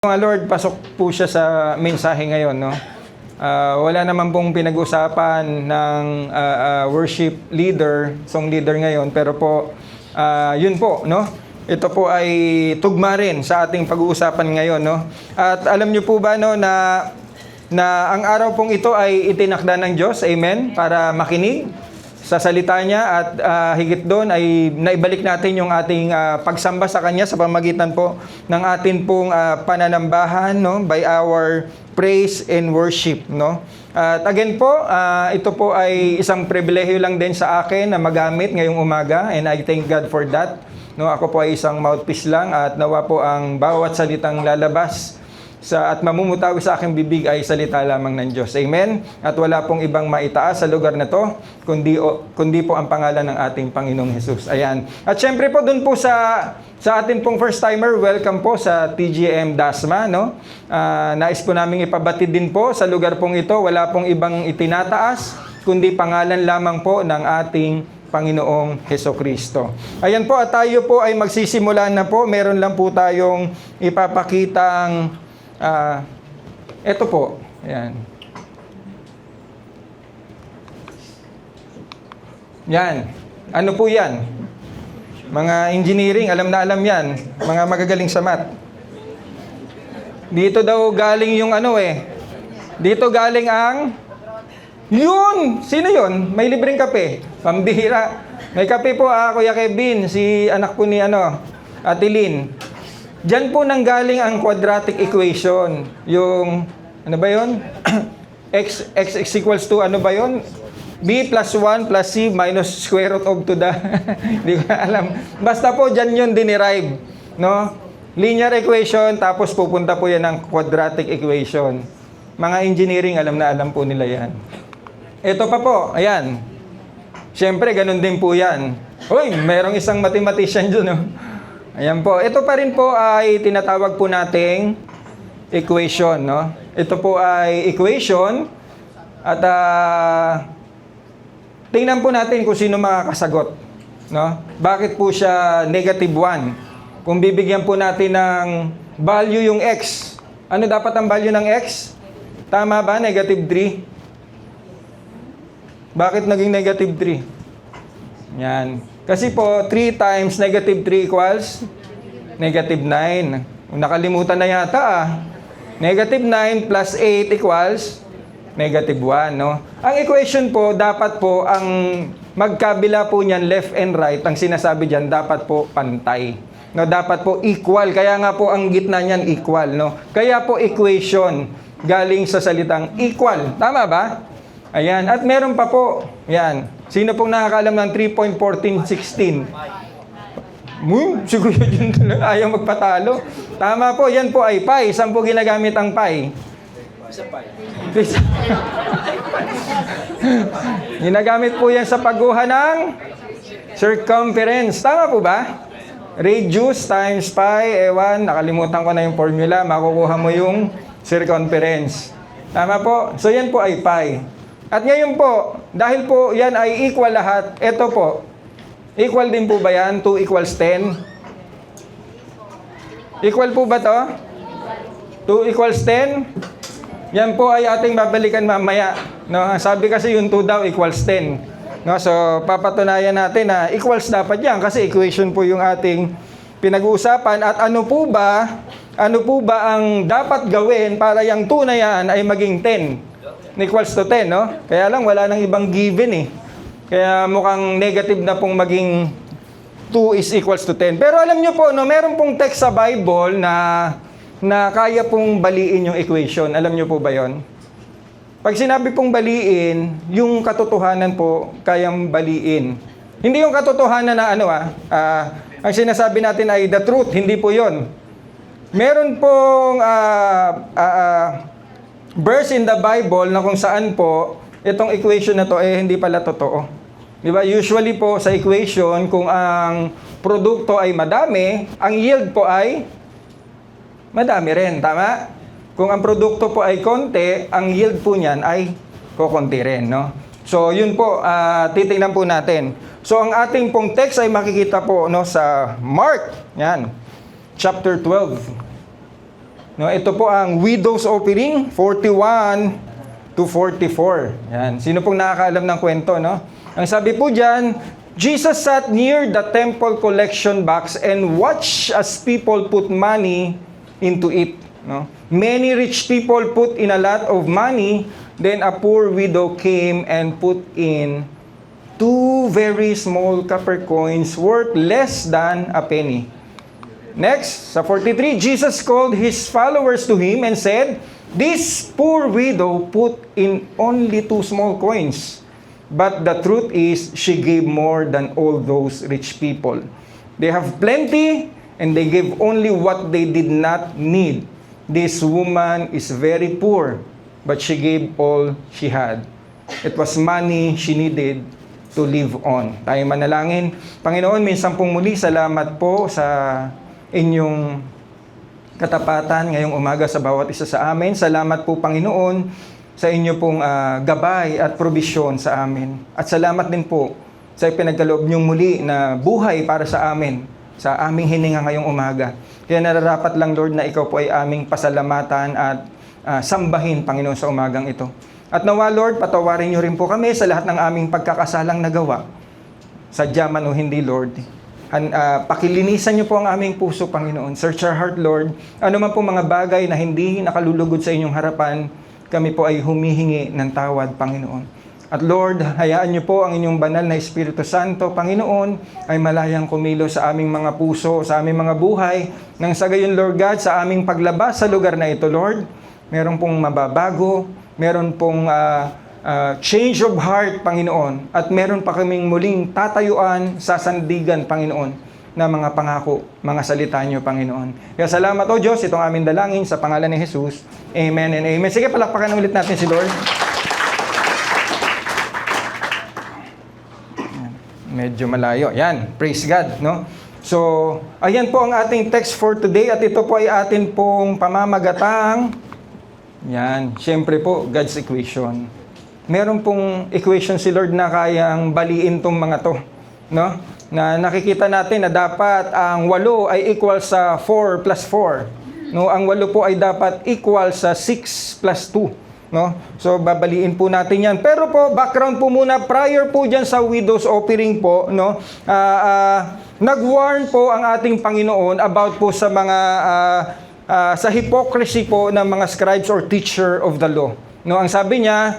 Mga Lord, pasok po siya sa mensahe ngayon, no? Wala naman pong pinag-usapan ng worship leader, song leader ngayon, pero po, yun po, no? Ito po ay tugma rin sa ating pag-uusapan ngayon, no? At alam niyo po ba, no, na ang araw pong ito ay itinakda ng Diyos, amen, para makinig sa salita niya at higit doon ay naibalik natin yung ating pagsamba sa Kanya sa pamamagitan po ng atin pong pananambahan, no, by our praise and worship, no. At again po, ito po ay isang pribilehiyo lang din sa akin na magamit ngayong umaga, and I thank God for that. No, ako po ay isang mouthpiece lang at nawa po ang bawat salitang lalabas at mamumutawi sa aking bibig ay salita lamang ng Diyos. Amen? At wala pong ibang maitaas sa lugar na to, kundi po ang pangalan ng ating Panginoong Hesus. Ayan. At syempre po, dun po sa ating pong first timer, welcome po sa TGM Dasma, no? Nais po namin ipabatid din po sa lugar pong ito, wala pong ibang itinataas, kundi pangalan lamang po ng ating Panginoong Hesukristo. Ayan po, at tayo po ay magsisimula na po. Meron lang po tayong ipapakitang ito po. Ayan. Yan. Ano po yan? Mga engineering, alam na alam yan. Mga magagaling sa math. Dito daw galing yung Dito galing ang yun! Sino yun? May libreng kape. Pambihira. May kape po, Kuya Kevin, si anak po ni Ate Lynn. Diyan po nanggaling ang quadratic equation. Yung, ano ba yun? x equals to, ano ba yun? B plus 1 plus C minus square root of to the... Hindi ko alam. Basta po, diyan yun dinerive. No? Linear equation, tapos pupunta po yan ng quadratic equation. Mga engineering, alam na alam po nila yan. Ito pa po, ayan. Siyempre, ganun din po yan. Uy, merong isang mathematician dun, no? Ayan po. Ito pa rin po ay tinatawag po nating equation, no? Ito po ay equation at tingnan po natin kung sino makakasagot, no? Bakit po siya negative 1? Kung bibigyan po natin ng value yung x, ano dapat ang value ng x? Tama ba? Negative 3? Bakit naging negative 3? Yan. Kasi po, 3 times negative 3 equals negative 9. Nakalimutan na yata Negative 9 plus 8 equals negative 1, no? Ang equation po, dapat po, ang magkabila po niyan, left and right, ang sinasabi diyan dapat po pantay. No, dapat po equal. Kaya nga po, ang gitna niyan equal, no? Kaya po equation, galing sa salitang equal. Tama ba? Ayan. At meron pa po, yan. Sino pong nakakaalam ng 3.1416? Siguro yun talaga, ayaw magpatalo. Tama po, yan po ay pi. Saan po ginagamit ang pi? Sa pi. Ginagamit po yan sa pagguha ng circumference. Tama po ba? Radius times pi, nakalimutan ko na yung formula. Makukuha mo yung circumference. Tama po? So yan po ay pi. At ngayon po, dahil po yan ay equal lahat, ito po, equal din po ba yan? 2 equals 10? Equal po ba to? 2 equals 10? Yan po ay ating babalikan mamaya. No? Sabi kasi yung 2 daw equals 10. No? So, papatunayan natin na equals dapat yan kasi equation po yung ating pinag-uusapan. At ano po ba ang dapat gawin para yung 2 na yan ay maging 10? Equals to 10, no? Kaya lang, wala nang ibang given Kaya mukhang negative na pong maging 2 is equals to 10. Pero alam nyo po, no, meron pong text sa Bible na kaya pong baliin yung equation. Alam nyo po ba yon? Pag sinabi pong baliin, yung katotohanan po, kayang baliin. Hindi yung katotohanan na ang sinasabi natin ay the truth, hindi po yon. Meron pong verse in the Bible na kung saan po itong equation na to hindi pala totoo. Di ba? Usually po sa equation, kung ang produkto ay madami, ang yield po ay madami rin. Tama? Kung ang produkto po ay konti, ang yield po niyan ay kokonti rin, no? So, yun po, titingnan po natin. So, ang ating pong text ay makikita po, no, sa Mark. Yan. Chapter 12. No, ito po ang widow's offering, 41 to 44. Yan. Sino pong nakakaalam ng kwento, no? Ang sabi po diyan, Jesus sat near the temple collection box and watched as people put money into it, no? Many rich people put in a lot of money, then a poor widow came and put in 2 very small copper coins worth less than a penny. Next, sa 43, Jesus called his followers to him and said, "This poor widow put in only 2 small coins. But the truth is, she gave more than all those rich people. They have plenty, and they gave only what they did not need. This woman is very poor, but she gave all she had. It was money she needed to live on." Tayo manalangin. Panginoon, minsan pong muli, salamat po sa inyong katapatan ngayong umaga sa bawat isa sa amin. Salamat po, Panginoon, sa inyo pong gabay at probisyon sa amin. At salamat din po sa ipinagkaloob niyong muli na buhay para sa amin, sa aming hininga ngayong umaga. Kaya nararapat lang, Lord, na ikaw po ay aming pasalamatan at sambahin, Panginoon, sa umagang ito. At nawa, Lord, patawarin niyo rin po kami sa lahat ng aming pagkakasalang nagawa. Sadya man o hindi, Lord. Pakilinisan niyo po ang aming puso, Panginoon. Search our heart, Lord. Ano man po mga bagay na hindi nakalulugod sa inyong harapan, kami po ay humihingi ng tawad, Panginoon. At Lord, hayaan niyo po ang inyong banal na Espiritu Santo, Panginoon, ay malayang kumilos sa aming mga puso, sa aming mga buhay, nang sa gayon, Lord God, sa aming paglabas sa lugar na ito, Lord, meron pong mababago, meron pong change of heart, Panginoon, at meron pa kaming muling tatayuan, sasandigan, Panginoon, na mga pangako, mga salita niyo, Panginoon. Kaya salamat, O Diyos, itong aming dalangin sa pangalan ni Jesus. Amen and amen. Sige, palakpakan ulit natin si Lord. Medyo malayo. Yan, praise God, no? So, ayan po ang ating text for today, at ito po ay atin pong pamamagatang, yan, syempre po, God's equation. Meron pong equation si Lord na kayang baliin tong mga to, no? Na nakikita natin na dapat ang 8 ay equal sa 4 plus 4. No, ang 8 po ay dapat equal sa 6 plus 2, no? So babaliin po natin 'yan. Pero po background po muna prior po diyan sa widow's offering po, no? Nag-warn po ang ating Panginoon about po sa mga sa hypocrisy po ng mga scribes or teacher of the law. No, ang sabi niya,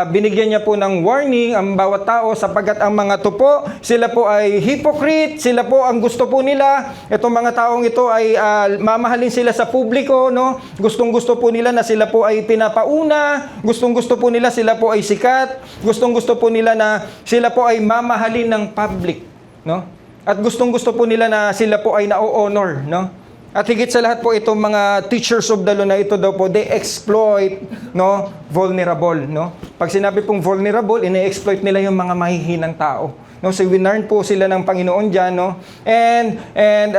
binigyan niya po ng warning ang bawat tao sapagkat ang mga to po, sila po ay hypocrite, sila po ang gusto po nila, itong mga taong ito ay mamahalin sila sa publiko, no? Gustong-gusto po nila na sila po ay pinapauna, gustong-gusto po nila sila po ay sikat, gustong-gusto po nila na sila po ay mamahalin ng public, no? At gustong-gusto po nila na sila po ay na-honor, no? At higit sa lahat po itong mga teachers of the law na ito daw po, they exploit, no, vulnerable, no? Pag sinabi pong vulnerable, ine-exploit nila yung mga mahihinang tao. No, so winarn po sila ng Panginoon diyan, no? And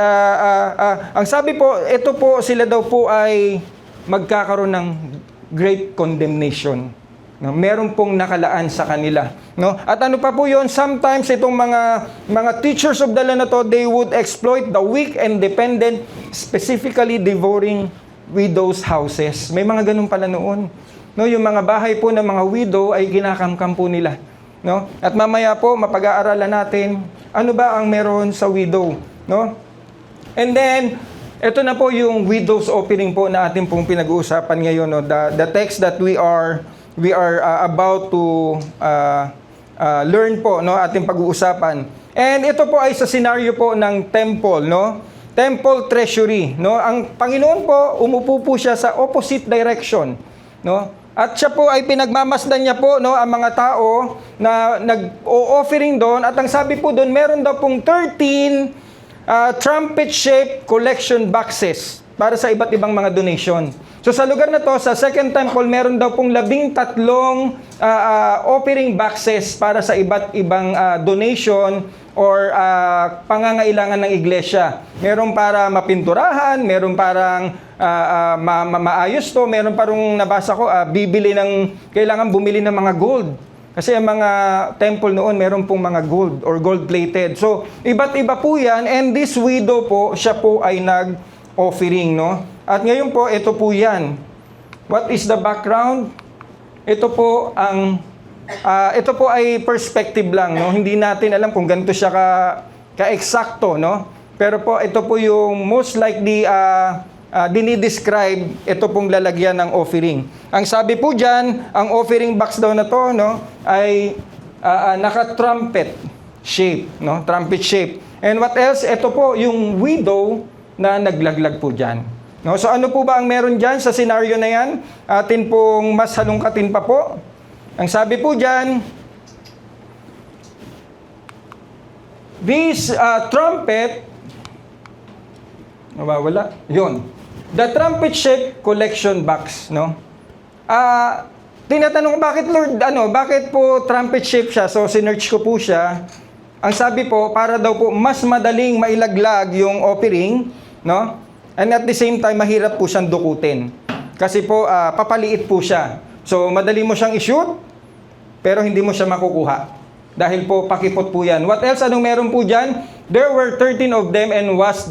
ang sabi po, ito po sila daw po ay magkakaroon ng great condemnation. No, meron pong nakalaan sa kanila, no? At ano pa po 'yon? Sometimes itong mga teachers of the law na to, they would exploit the weak and dependent, specifically devouring widows' houses. May mga ganun pala noon. No, yung mga bahay po ng mga widow ay kinakamkam po nila, no? At mamaya po mapag-aaralan natin ano ba ang meron sa widow, no? And then ito na po yung widow's offering po na ating pong pinag-uusapan ngayon, no? The text that we are about to learn po, no, ating pag-uusapan. And ito po ay sa scenario po ng temple, no? Temple treasury, no? Ang Panginoon po, umupo po siya sa opposite direction, no? At siya po ay pinagmamasdan niya po, no, ang mga tao na nag-o-offering doon, at ang sabi po doon, meron daw pong 13 trumpet-shaped collection boxes para sa iba't ibang mga donation. So sa lugar na to, sa Second Temple, meron daw pong 13 offering boxes para sa iba't ibang donation or pangangailangan ng iglesia. Meron para mapinturahan, meron parang maayos to, meron parang nabasa ko, kailangan bumili ng mga gold. Kasi ang mga temple noon, meron pong mga gold or gold-plated. So, iba't iba po yan. And this widow po, siya po ay offering, no? At ngayon po, ito po yan. What is the background? Ito po ito po ay perspective lang, no? Hindi natin alam kung ganito siya ka-eksakto, no? Pero po, ito po yung most likely dinidescribe ito pong lalagyan ng offering. Ang sabi po dyan, ang offering box daw na to, no, ay naka-trumpet shape, no? Trumpet shape. And what else? Ito po yung widow na naglaglag po dyan. No? So ano po ba ang meron dyan sa scenario na yan? Atin pong mas halongkatin pa po. Ang sabi po dyan, this trumpet, nawawala, yun. The trumpet shape collection box, no? Tinatanong ko, bakit Lord, bakit po trumpet shape siya? So sinearch ko po siya. Ang sabi po, para daw po mas madaling mailaglag yung offering, no? And at the same time, mahirap po siyang dukutin. Kasi po, papaliit po siya. So, madali mo siyang i-shoot, pero hindi mo siya makukuha. Dahil po, pakipot po yan. What else? Anong meron po dyan? There were 13 of them and was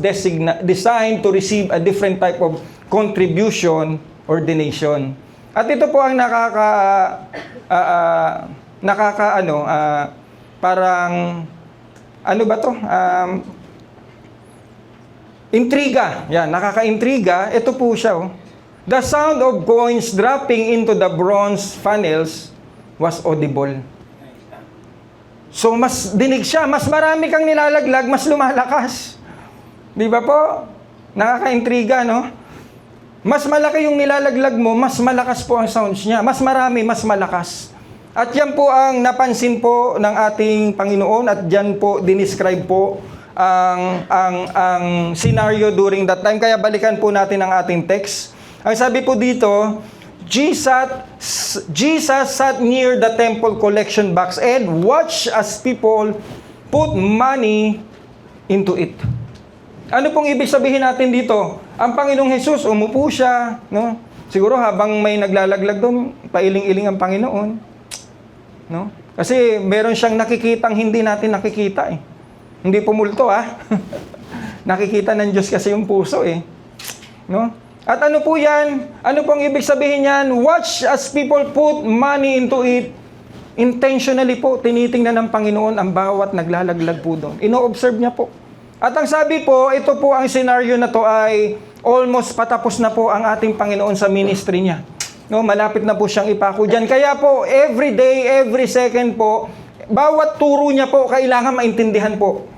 designed to receive a different type of contribution or donation. At ito po ang parang, ano ba to? Intriga. Yan, nakaka-intriga. Ito po siya. Oh. The sound of coins dropping into the bronze funnels was audible. So, mas dinig siya. Mas marami kang nilalaglag, mas lumalakas. Di ba po? Nakaka-intriga, no? Mas malaki yung nilalaglag mo, mas malakas po ang sounds niya. Mas marami, mas malakas. At yan po ang napansin po ng ating Panginoon at dyan po dinescribe po ang scenario during that time. Kaya balikan po natin ang ating text. Ang sabi po dito, Jesus sat near the temple collection box and watched as people put money into it. Ano pong ibig sabihin natin dito? Ang Panginoong Jesus, umupo siya, no? Siguro habang may naglalaglag doon, pailing-iling ang Panginoon. No? Kasi meron siyang nakikitang hindi natin nakikita eh. Hindi pumulto Nakikita ng Diyos kasi yung puso eh. No? At ano po yan? Ano pong ibig sabihin yan? Watch as people put money into it. Intentionally po, tinitingnan ng Panginoon ang bawat naglalaglag po doon. Ino-observe niya po. At ang sabi po, ito po ang scenario na to ay almost patapos na po ang ating Panginoon sa ministry niya. No, malapit na po siyang ipako dyan. Kaya po, every day, every second po, bawat turo niya po, kailangan maintindihan po.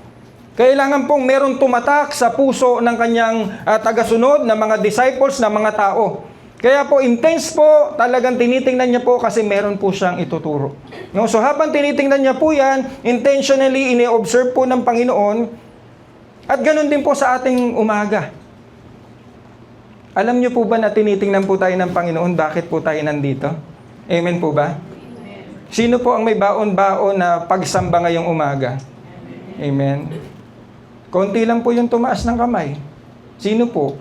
Kailangan pong meron tumatak sa puso ng kanyang tagasunod, ng mga disciples, ng mga tao. Kaya po, intense po, talagang tinitingnan niya po kasi meron po siyang ituturo. No? So habang tinitingnan niya po yan, intentionally ini-observe po ng Panginoon, at ganun din po sa ating umaga. Alam niyo po ba na tinitingnan po tayo ng Panginoon, bakit po tayo nandito? Amen po ba? Sino po ang may baon-baon na pagsamba ngayong umaga? Amen. Konti lang po yung tumaas ng kamay. Sino po?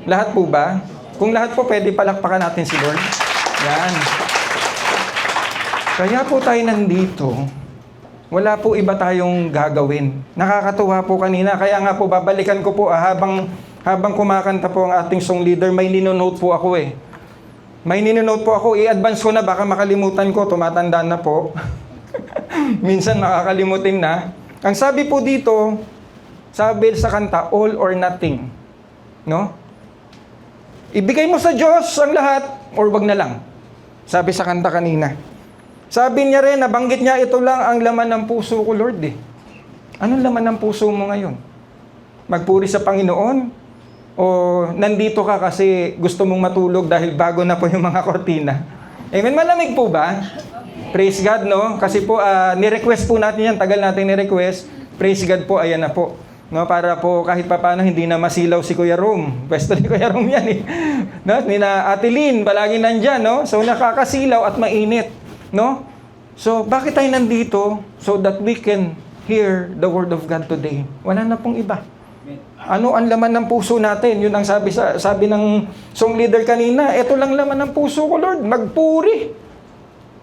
Lahat po ba? Kung lahat po, pwede palakpakan natin si Lord. Yan. Kaya po tayo nandito. Wala po iba tayong gagawin. Nakakatuwa po kanina. Kaya nga po, babalikan ko po habang kumakanta po ang ating song leader, may ninonote po ako eh. May ninonote po ako, i-advance ko na, baka makalimutan ko, tumatanda na po. Minsan makakalimutin na. Ang sabi po dito, sabi sa kanta, all or nothing. No? Ibigay mo sa Diyos ang lahat, or wag na lang. Sabi sa kanta kanina. Sabi niya rin, nabanggit niya, ito lang ang laman ng puso ko, Lord eh. Anong laman ng puso mo ngayon? Magpuri sa Panginoon? O nandito ka kasi gusto mong matulog dahil bago na po yung mga kortina? Amen? Malamig po ba? Praise God, no? Kasi po, ni-request po natin yan. Tagal natin ni-request. Praise God po, ayan na po. No, para po kahit papano hindi na masilaw si Kuya Rom. Pwesto ni Kuya Rom yan eh. No? Ni na Ate Lynn, palagi nandyan, no? So nakakasilaw at mainit. No? So bakit tayo nandito? So that we can hear the Word of God today. Wala na pong iba. Ano ang laman ng puso natin? Yun ang sabi ng song leader kanina. Ito lang laman ng puso ko, Lord. Magpuri.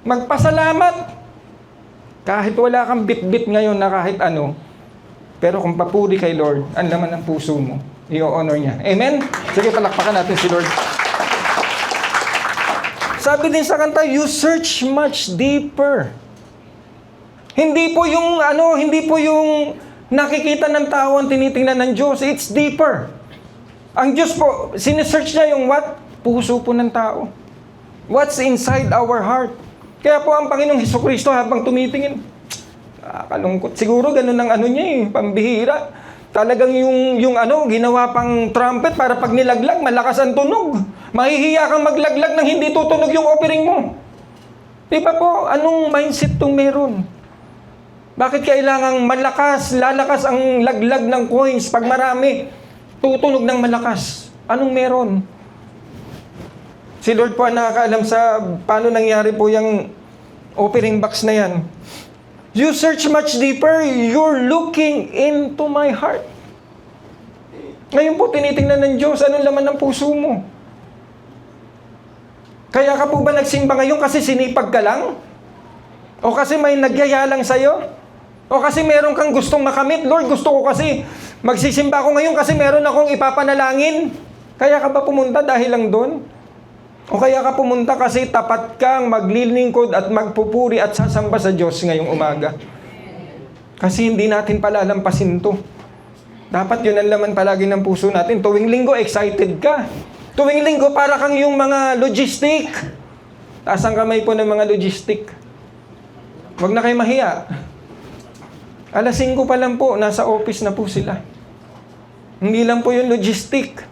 Magpasalamat. Kahit wala kang bit-bit ngayon na kahit ano. Pero kung papuri kay Lord, ang laman ng puso mo. i-honor niya. Amen? Sige, palakpakan natin si Lord. Sabi din sa kanta, you search much deeper. Hindi po yung nakikita ng tao ang tinitingnan ng Diyos. It's deeper. Ang Diyos po, sinesearch niya yung what? Puso po ng tao. What's inside our heart? Kaya po ang Panginoong Hesukristo habang tumitingin, kalungkot. Siguro ganun ang niya pambihira. Talagang yung ginawa pang trumpet para pag nilaglag, malakas ang tunog. Mahihiya kang maglaglag nang hindi tutunog yung offering mo. Di ba po, anong mindset tong meron? Bakit kailangang lalakas ang laglag ng coins pag marami, tutunog ng malakas? Anong meron? Si Lord po ang nakakaalam sa paano nangyari po yung offering box na yan. You search much deeper, you're looking into my heart. Ngayon po, tinitingnan ng Diyos, anong laman ng puso mo? Kaya ka po ba nagsimba ngayon kasi sinipag ka lang? O kasi may nagyaya lang sa'yo? O kasi meron kang gustong makamit? Lord, gusto ko kasi magsisimba ako ngayon kasi meron akong ipapanalangin. Kaya ka ba pumunta dahil lang doon? O kaya ka pumunta kasi tapat kang maglilingkod at magpupuri at sasamba sa Diyos ngayong umaga? Kasi hindi natin palalampasin to. Dapat yun ang laman palagi ng puso natin. Tuwing linggo, excited ka. Tuwing linggo, para kang yung mga logistic. Taas ang kamay po ng mga logistic. Huwag na kayo mahiya. 5:00 pa lang po, nasa office na po sila. Hindi lang po yung logistic.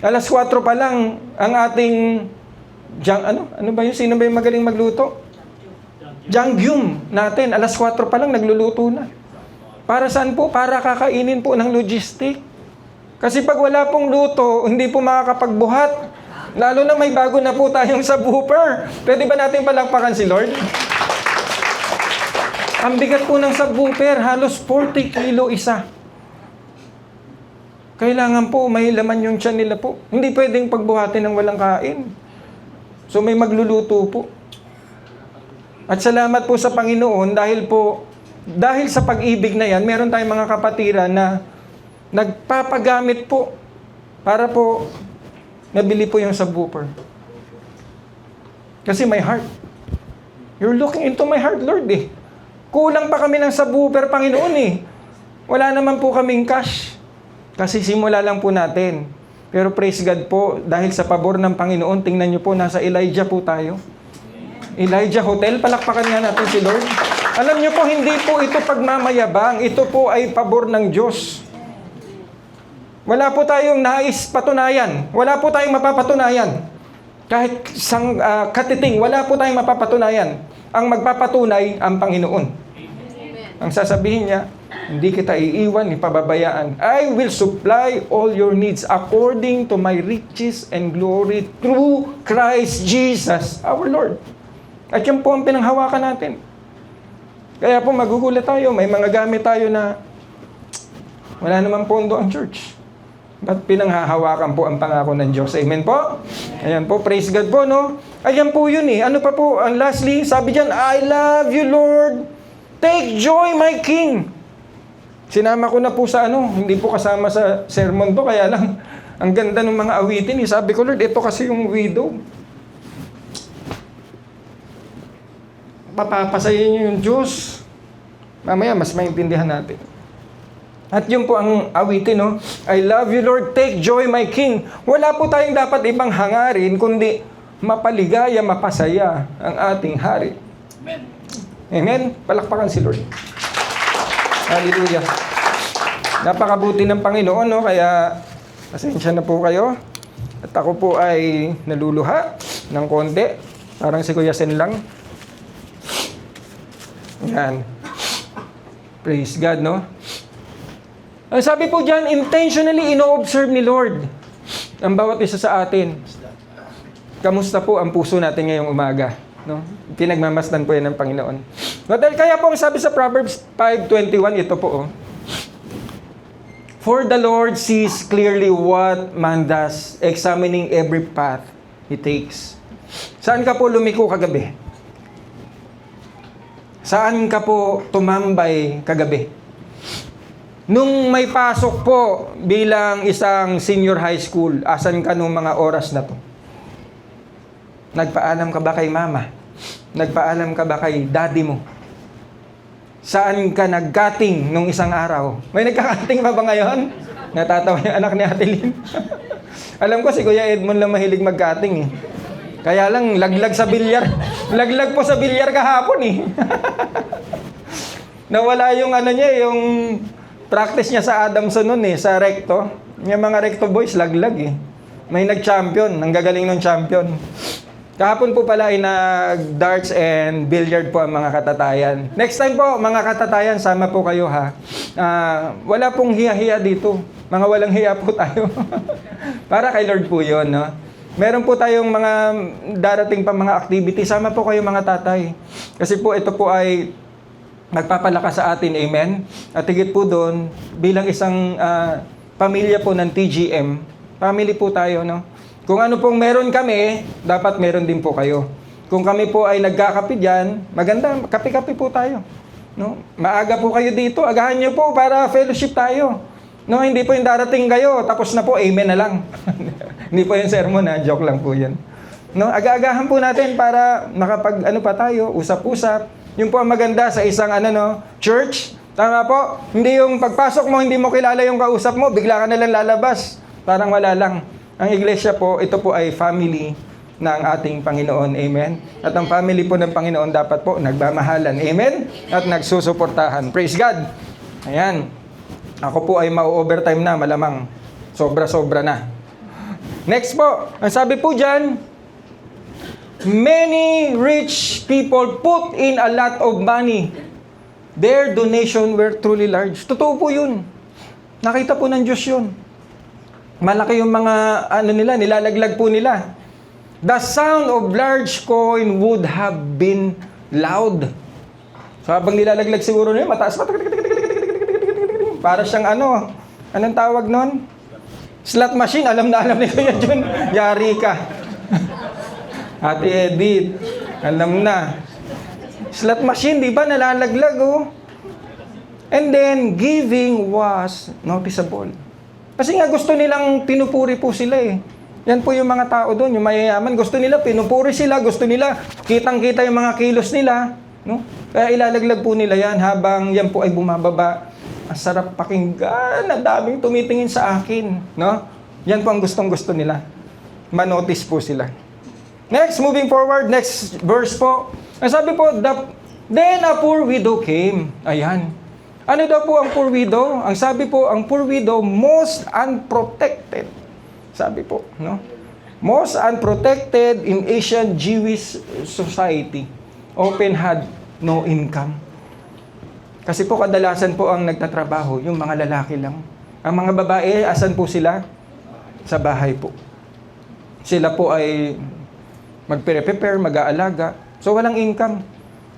4:00 pa lang, ang ating ano ba yun? Sino ba yung magaling magluto? Jangyum natin. 4:00 pa lang, nagluluto na. Para saan po? Para kakainin po ng logistic. Kasi pag wala pong luto, hindi po makakapagbuhat. Lalo na may bago na po tayong subwoofer. Pwede ba natin palakpakan si Lord? Ang bigat po ng subwoofer, halos 40 kilo isa. Kailangan po may laman yung tiyan nila po. Hindi pwedeng pagbuhatin ng walang kain. So may magluluto po. At salamat po sa Panginoon dahil sa pag-ibig na yan, meron tayong mga kapatiran na nagpapagamit po para po nabili po yung subwoofer. Kasi my heart. You're looking into my heart, Lord eh. Kulang pa kami ng subwoofer, Panginoon eh. Wala naman po kaming cash. Kasi simula lang po natin. Pero praise God po, dahil sa pabor ng Panginoon, tingnan nyo po, nasa Elijah po tayo. Elijah Hotel, palakpakan nga natin si Lord. Alam nyo po, hindi po ito pagmamayabang. Ito po ay pabor ng Diyos. Wala po tayong nais patunayan. Wala po tayong mapapatunayan. Kahit sang katiting, wala po tayong mapapatunayan. Ang magpapatunay, ang Panginoon. Amen. Ang sasabihin niya, hindi kita iiwan, ipababayaan. I will supply all your needs according to my riches and glory through Christ Jesus, our Lord. At yan po ang pinanghawakan natin. Kaya po magugulat tayo, may mga gamit tayo na wala naman pondo ang church. Ba't pinanghahawakan po ang pangako ng Diyos? Amen po? Ayan po, praise God po, no? Ayan po yun eh. Ano pa po? And lastly, sabi dyan, I love you, Lord. Take joy, my King. Sinama ko na po sa hindi po kasama sa sermon to, kaya lang, ang ganda ng mga awitin eh. Sabi ko, Lord, ito kasi yung widow. Papapasayin niyo yung Diyos. Mamaya, mas maintindihan natin. At yun po ang awitin, no? I love you, Lord. Take joy, my King. Wala po tayong dapat ibang hangarin, kundi mapaligaya, mapasaya ang ating hari. Amen. Amen. Palakpakan si Lord. Hallelujah. Napakabuti ng Panginoon, no? Kaya, pasensya na po kayo. At ako po ay naluluha ng konti. Parang si Kuya Sen lang. Yan. Praise God, no? Ang sabi po dyan, intentionally ino-observe ni Lord ang bawat isa sa atin. Kamusta po ang puso natin ngayong umaga? No? Pinagmamasdan po yan ng Panginoon. Kaya po ang sabi sa Proverbs 5:21, ito po. For the Lord sees clearly what man does, examining every path he takes. Saan ka po lumiko kagabi? Saan ka po tumambay kagabi? Nung may pasok po bilang isang senior high school, asan ka nung mga oras na to? Nagpaalam ka ba kay mama? Nagpaalam ka ba kay daddy mo? Saan ka nag-cutting nung isang araw? May nagka-cutting pa ba ngayon? Natatawa yung anak ni Ate Lynn. Alam ko si Kuya Edmond lang mahilig mag-cutting eh. Kaya lang, laglag sa bilyar. Laglag po sa bilyar kahapon eh. Nawala yung ano niya, yung practice niya sa Adamson nun eh, sa recto. Yung mga recto boys, laglag eh. May nag-champion, ang gagaling ng champion. Kahapon po pala ay nag-darts and billiard po ang mga katatayan. Next time po, mga katatayan, sama po kayo ha. Wala pong hiya-hiya dito. Mga walang hiya po tayo. Para kay Lord po yun, no? Meron po tayong mga darating pa mga activity. Sama po kayo mga tatay. Kasi po ito po ay magpapalakas sa atin, amen? At higit po doon, bilang isang pamilya po ng TGM, family po tayo, no? Kung ano pong meron kami, dapat meron din po kayo. Kung kami po ay nagkakape dyan, maganda, kape-kape po tayo. No? Maaga po kayo dito, agahan nyo po para fellowship tayo. No, hindi po yung darating kayo, tapos na po, amen na lang. Hindi po yung sermon, joke lang po yan. No, aga-agahan po natin para nakapag ano pa tayo, usap-usap. Yung po ang maganda sa isang church. Tama po, hindi yung pagpasok mo, hindi mo kilala yung kausap mo, bigla ka na lang lalabas. Parang wala lang. Ang iglesia po, ito po ay family ng ating Panginoon. Amen? At ang family po ng Panginoon dapat po nagmamahalan. Amen? At nagsusuportahan. Praise God! Ayan. Ako po ay mau-overtime na, malamang. Sobra-sobra na. Next po, ang sabi po dyan, many rich people put in a lot of money. Their donation were truly large. Totoo po yun. Nakita po ng Diyos yun. Malaki yung mga nila, nilalaglag po nila. The sound of large coin would have been loud. So habang nilalaglag siguro nila, mataas pa. Para siyang anong tawag nun? Slot machine, alam na ni Kuya Jun. Yari ka. Ate Edith, alam na. Slot machine, di ba, nalalaglag And then, giving was noticeable. Kasi nga gusto nilang pinupuri po sila eh. Yan po yung mga tao doon, yung mayayaman. Gusto nila, pinupuri sila. Gusto nila, kitang-kita yung mga kilos nila. No? Kaya ilalaglag po nila yan habang yan po ay bumababa. Ang sarap pakinggan. Ang daming tumitingin sa akin. No? Yan po ang gustong-gusto nila. Manotice po sila. Next, moving forward, next verse po. Ang sabi po, then a poor widow came. Ayan. Ano daw po ang poor widow? Ang sabi po, ang poor widow, most unprotected. Sabi po, no? Most unprotected in Asian Jewish society. Often had no income. Kasi po kadalasan po ang nagtatrabaho, yung mga lalaki lang. Ang mga babae, asan po sila? Sa bahay po. Sila po ay magpre-prepare, mag-aalaga. So walang income.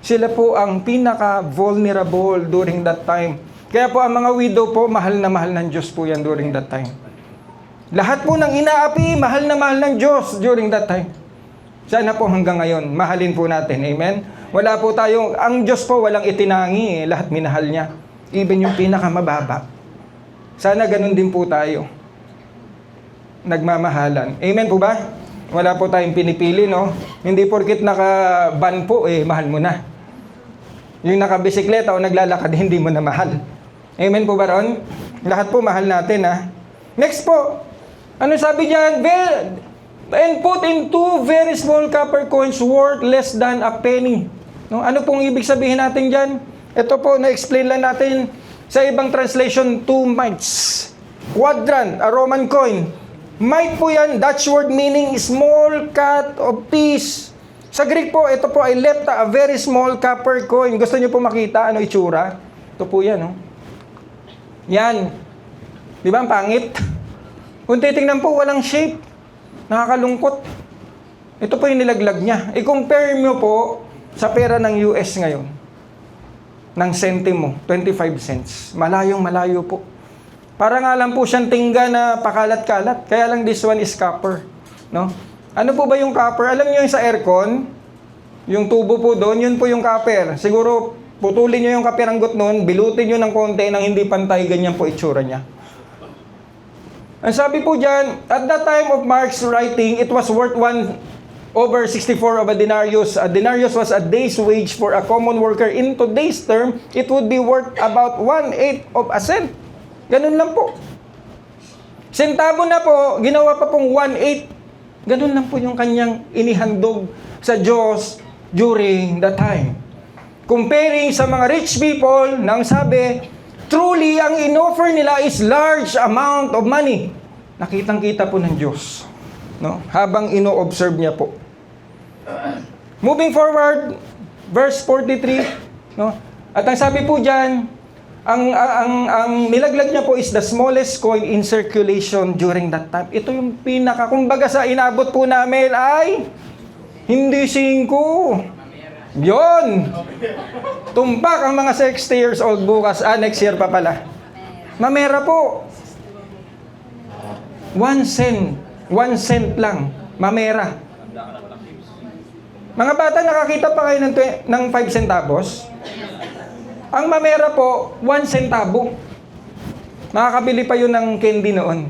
Sila po ang pinaka-vulnerable during that time. Kaya po ang mga widow po, mahal na mahal ng Diyos po yan during that time. Lahat po ng inaapi, mahal na mahal ng Diyos during that time. Sana po hanggang ngayon, mahalin po natin. Amen? Wala po tayong, ang Diyos po walang itinangi, lahat minahal niya. Even yung pinakamababa. Sana ganun din po tayo. Nagmamahalan. Amen po ba? Wala po tayong pinipili, no? Hindi porkit naka-van po, mahal mo na. Yung nakabisikleta o naglalakad, hindi mo na mahal. Amen po ba ron? Lahat po mahal natin, ha? Next po, ano sabi diyan? And put in 2 very small copper coins worth less than a penny. No? Ano pong ibig sabihin natin diyan? Ito po, na-explain lang natin sa ibang translation, 2 mites. Quadrant, a Roman coin. Mite po yan, Dutch word meaning small cut of piece. Sa Greek po, ito po ay lepta, a very small copper coin. Gusto niyo po makita ano itsura? Ito po yan, no? Yan. Di ba ang pangit? Kung titingnan po, walang shape. Nakakalungkot. Ito po yung nilaglag niya. I-compare mo po sa pera ng US ngayon. Ng sentimo, 25 cents. Malayong malayo po. Para nga lang po siyang tingga na pakalat-kalat. Kaya lang this one is copper. No? Ano po ba yung copper? Alam niyo yung sa aircon? Yung tubo po doon, yun po yung copper. Siguro Putulin nyo yung kapiranggot nun, bilutin nyo ng konti nang hindi pantay, ganyan po itsura niya. Ang sabi po dyan, at that time of Mark's writing, it was worth 1/64 of a denarius. A denarius was a day's wage for a common worker. In today's term, it would be worth about 1/8 of a cent. Ganun lang po. Sentabo na po, ginawa pa pong 1/8. Ganun lang po yung kanyang inihandog sa Diyos during that time. Comparing sa mga rich people, nang sabi, truly, ang inoffer nila is large amount of money. Nakitang-kita po ng Diyos, no? Habang ino-observe niya po. Moving forward, verse 43, no? At ang sabi po diyan, ang nilaglag niya po is the smallest coin in circulation during that time. Ito yung kumbaga sa inabot po namin ay hindi 5. Yon! Tumpak ang mga 60 years old bukas. Next year pa pala. Mamera po. 1 cent. 1 cent lang. Mamera. Mga bata, nakakita pa kayo ng 5 centavos? Ang mamera po, 1 centavo. Makakabili pa yun ng candy noon.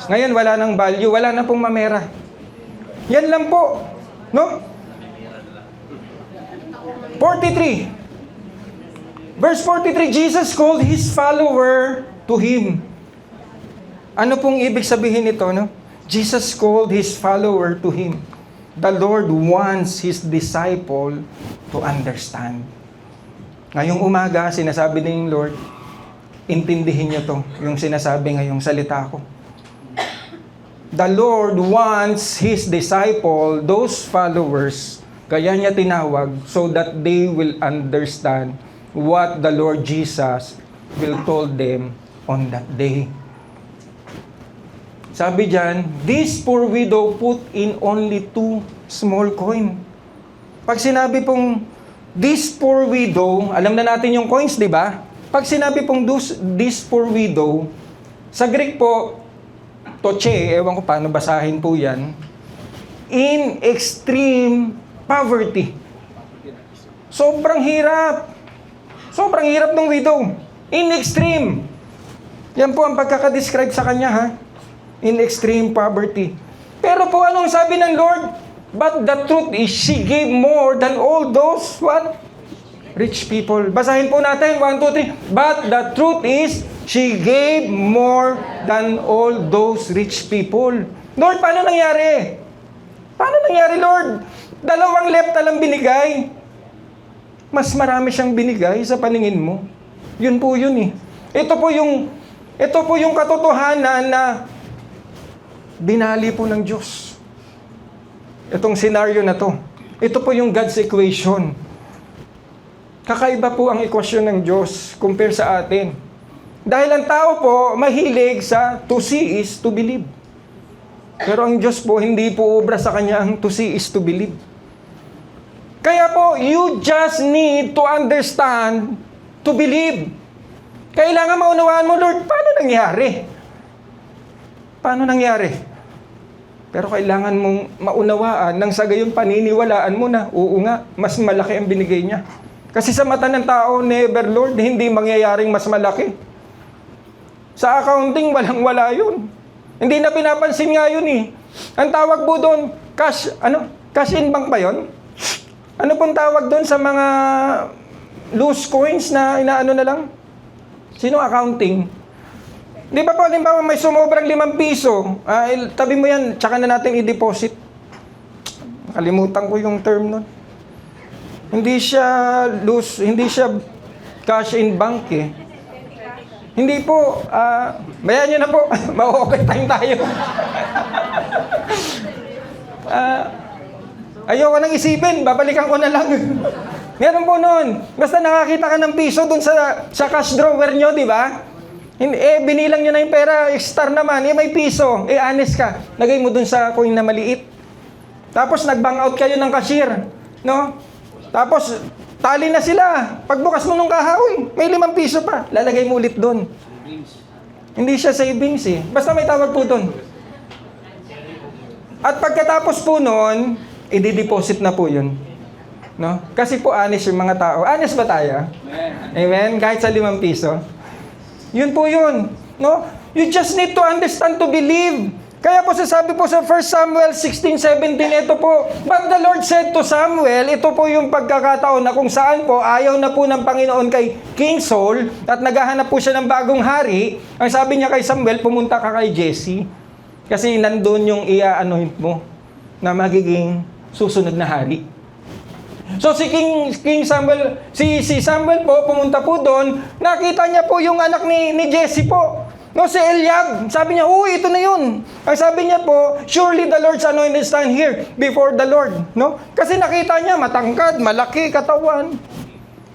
Ngayon, wala nang value. Wala na pong mamera. Yan lang po. No? 43. Verse 43, Jesus called his follower to him. Ano pong ibig sabihin nito, no? Jesus called his follower to him. The Lord wants his disciple to understand. Ngayong umaga, sinasabi ng Lord, intindihin niyo to, yung sinasabi ngayong salita ko. The Lord wants his disciple, those followers, kaya niya tinawag so that they will understand what the Lord Jesus will told them on that day. Sabi diyan, this poor widow put in only 2 small coin. Pag sinabi pong this poor widow, alam na natin yung coins, di ba? Pag sinabi pong this poor widow, sa Greek po, toche, ewan ko paano basahin po yan, in extreme poverty. Sobrang hirap. Sobrang hirap ng widow. In extreme. Yan po ang pagkakadescribe sa kanya, ha? In extreme poverty. Pero po, anong sabi ng Lord? But the truth is, she gave more than all those, what? Rich people. Basahin po natin, 1, 2, 3. But the truth is, she gave more than all those rich people. Lord, paano nangyari? Paano nangyari, Lord? 2 lepta lang binigay. Mas marami siyang binigay sa paningin mo. Yun po yun eh. Ito po yung katotohanan na binali po ng Diyos. Itong senaryo na to. Ito po yung God's equation. Kakaiba po ang equation ng Diyos compare sa atin. Dahil ang tao po mahilig sa to see is to believe. Pero ang Diyos po hindi po obra sa kanya ang to see is to believe. Kaya po, you just need to understand to believe. Kailangan maunawaan mo, Lord, paano nangyari? Paano nangyari? Pero kailangan mong maunawaan nang sa gayon paniniwalaan mo na, oo nga, mas malaki ang binigay niya. Kasi sa mata ng tao, never, Lord, hindi mangyayaring mas malaki. Sa accounting, walang-wala yun. Hindi na pinapansin nga yun eh. Ang tawag po doon, cash in bank ba yun? Ano pong tawag doon sa mga loose coins na inaano na lang? Sino accounting? Di ba po, halimbawa may sumobrang 5 piso, tabi mo yan, tsaka na natin i-deposit. Nakalimutan ko yung term nun. Hindi siya loose, hindi siya cash in bank eh. Hindi po, bayan nyo na po, ma-okay time tayo. Ayoko nang isipin, babalikan ko na lang. Meron po noon. Basta nakakita ka ng piso dun sa cash drawer nyo, di ba? Binilang nyo na yung pera, star naman, may piso. Honest ka, lagay mo dun sa coin na maliit. Tapos nag-bank out kayo ng cashier, no? Tapos tali na sila. Pagbukas mo nung kahoy, may 5 piso pa. Lalagay mo ulit dun. Hindi siya savings eh. Basta may tawag po dun. At pagkatapos po nun, i-deposit na po yun. No? Kasi po honest yung mga tao. Honest ba tayo? Amen? Kahit sa 5 piso. Yun po yun. No? You just need to understand to believe. Kaya po sasabi po sa 1 Samuel 16:17, ito po, but the Lord said to Samuel, ito po yung pagkakataon na kung saan po ayaw na po ng Panginoon kay King Saul at naghahanap po siya ng bagong hari. Ang sabi niya kay Samuel, pumunta ka kay Jesse. Kasi nandun yung i-anoint mo na magiging susunod na hari. So si Samuel, si Samuel po pumunta po doon, nakita niya po yung anak ni Jesse po. No, si Eliab, sabi niya, "Uy, ito na 'yun." Ang sabi niya po, "Surely the Lord's anointed stand here before the Lord." No? Kasi nakita niya matangkad, malaki katawan.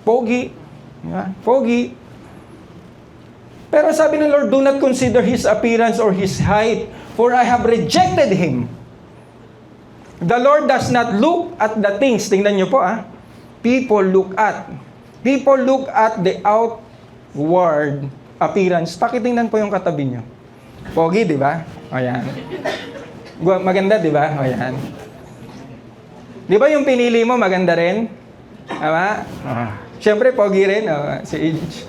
Pogi. Yeah, pogi. Pero sabi ng Lord, "Do not consider his appearance or his height, for I have rejected him." The Lord does not look at the things. Tingnan niyo po, People look at the outward appearance. Pakitingnan po yung katabi niyo. Pogi, di ba? O yan. Maganda, di ba? O yan. Di ba yung pinili mo maganda rin? Tama? Siyempre, pogi rin. Si Age.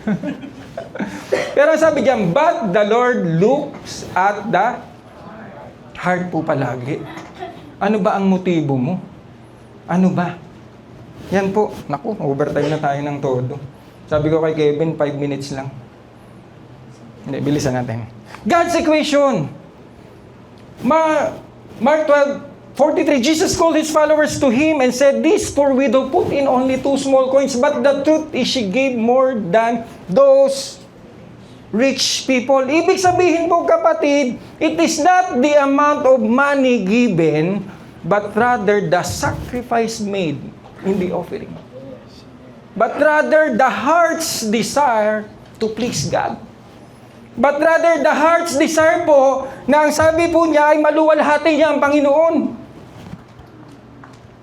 Pero sabi diyan, but the Lord looks at the heart po palagi. Ano ba ang motibo mo? Ano ba? Yan po. Naku, overtime na tayo ng todo. Sabi ko kay Kevin, 5 minutes lang. Hindi, bilisan natin. God's equation. Mark 12:43, Jesus called his followers to him and said, "This poor widow put in only 2 small coins, but the truth is she gave more than those rich people." Ibig sabihin po, kapatid, it is not the amount of money given, but rather the sacrifice made in the offering. But rather the heart's desire to please God. But rather the heart's desire po na ang sabi po niya ay maluwalhati niya ang Panginoon.